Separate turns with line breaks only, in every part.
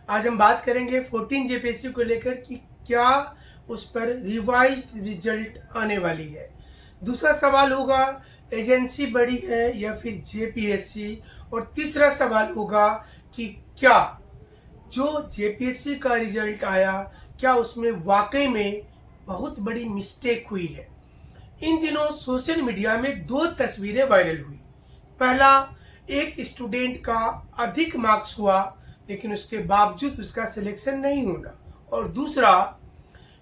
आज हम बात करेंगे 14 जेपीएससी को लेकर कि क्या उस पर रिवाइज्ड रिजल्ट आने वाली है। दूसरा सवाल होगा एजेंसी बड़ी है या फिर जेपीएससी, और तीसरा सवाल होगा कि क्या जो जेपीएससी का रिजल्ट आया क्या उसमें वाकई में बहुत बड़ी मिस्टेक हुई है। इन दिनों सोशल मीडिया में दो तस्वीरें वायरल हुई। पहला, एक स्टूडेंट का अधिक मार्क्स हुआ लेकिन उसके बावजूद उसका सिलेक्शन नहीं होना, और दूसरा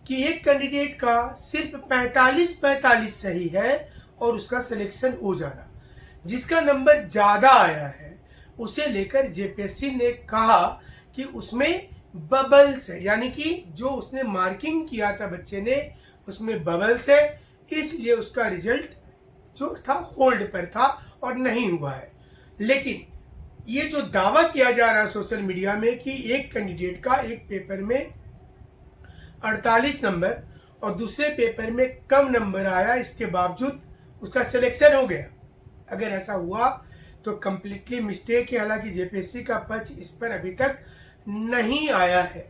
कि एक कैंडिडेट का सिर्फ 45 सही है और उसका सिलेक्शन हो जाना। जिसका नंबर ज़्यादा आया है उसे लेकर जेपीएससी ने कहा कि उसमें बबल्स है, यानी कि जो उसने मार्किंग किया था बच्चे ने उसमें बबल्स है, इसलिए उसका रिजल्ट जो था होल्ड पर था और नहीं हुआ है। लेकिन ये जो दावा किया जा रहा है सोशल मीडिया में कि एक कैंडिडेट का एक पेपर में 48 नंबर और दूसरे पेपर में कम नंबर आया, इसके बावजूद उसका सिलेक्शन हो गया, अगर ऐसा हुआ तो कंप्लीटली मिस्टेक है। हालांकि जेपीएससी का पक्ष इस पर अभी तक नहीं आया है।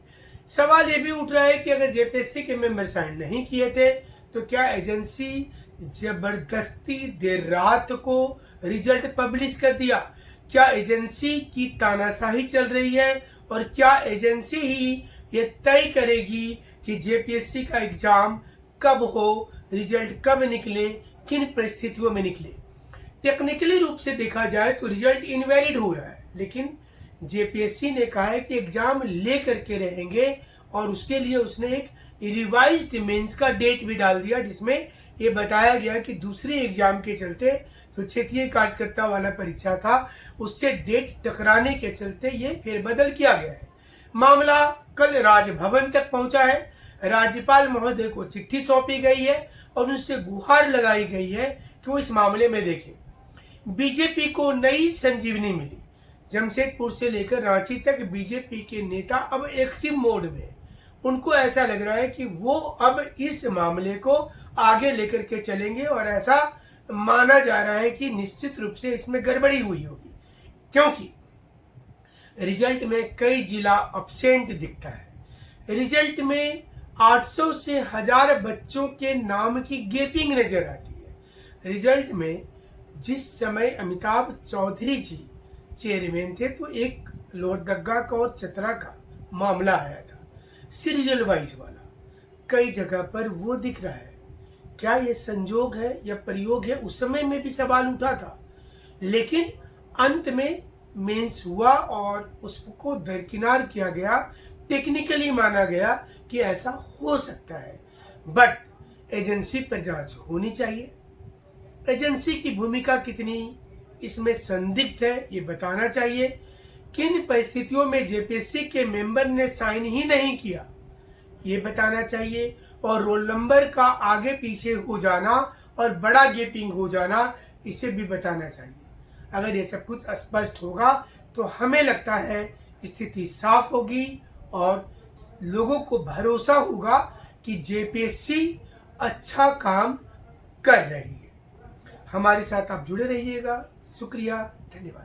सवाल ये भी उठ रहा है कि अगर जेपीएससी के मेंबर साइन नहीं किए थे तो क्या एजेंसी जबरदस्ती देर रात को रिजल्ट पब्लिश कर दिया? क्या एजेंसी की तानाशाही चल रही है और क्या एजेंसी ही ये तय करेगी कि जेपीएससी का एग्जाम कब हो, रिजल्ट कब निकले, किन परिस्थितियों में निकले? टेक्निकली रूप से देखा जाए तो रिजल्ट इनवैलिड हो रहा है, लेकिन जेपीएससी ने कहा है कि एग्जाम ले करके रहेंगे और उसके लिए उसने एक रिवाइज्ड मेंस का डेट भी डाल दिया, जिसमें ये बताया गया कि दूसरे एग्जाम के चलते जो क्षेत्रीय कार्यकर्ता वाला परीक्षा था उससे डेट टकराने के चलते ये फेरबदल किया गया है। मामला कल राजभवन तक पहुंचा है। राज्यपाल महोदय को चिट्ठी सौंपी गई है और उनसे गुहार लगाई गई है कि वो इस मामले में देखें। बीजेपी को नई संजीवनी मिली। जमशेदपुर से लेकर रांची तक बीजेपी के नेता अब एक्टिव मोड में। उनको ऐसा लग रहा है कि वो अब इस मामले को आगे लेकर के चलेंगे और ऐसा माना जा रहा है कि निश्चित रूप से इसमें गड़बड़ी हुई होगी, क्योंकि रिजल्ट में कई जिला अब्सेंट दिखता है। रिजल्ट में 800 से 1000 बच्चों के नाम की गैपिंग नजर आती है। रिजल्ट में जिस समय अमिताभ चौधरी जी चेयरमैन थे तो एक लोहरदगा का और चतरा का मामला आया था, सीरियल वाइज वाला। कई जगह पर वो दिख रहा है। क्या ये संजोग है या प्रयोग है? उस समय में भी सवाल उठा था, लेकिन अंत में मेंस हुआ और उसको दरकिनार किया गया। टेक्निकली माना गया कि ऐसा हो सकता है, बट एजेंसी पर जांच होनी चाहिए। एजेंसी की भूमिका कितनी इसमें संदिग्ध है ये बताना चाहिए। किन परिस्थितियों में जेपीएससी के मेंबर ने साइन ही नहीं किया ये बताना चाहिए, और रोल नंबर का आगे पीछे हो जाना और बड़ा गैपिंग हो जाना इसे भी बताना चाहिए। अगर ये सब कुछ स्पष्ट होगा तो हमें लगता है स्थिति साफ होगी और लोगों को भरोसा होगा कि जेपीएससी अच्छा काम कर रही है। हमारे साथ आप जुड़े रहिएगा। शुक्रिया, धन्यवाद।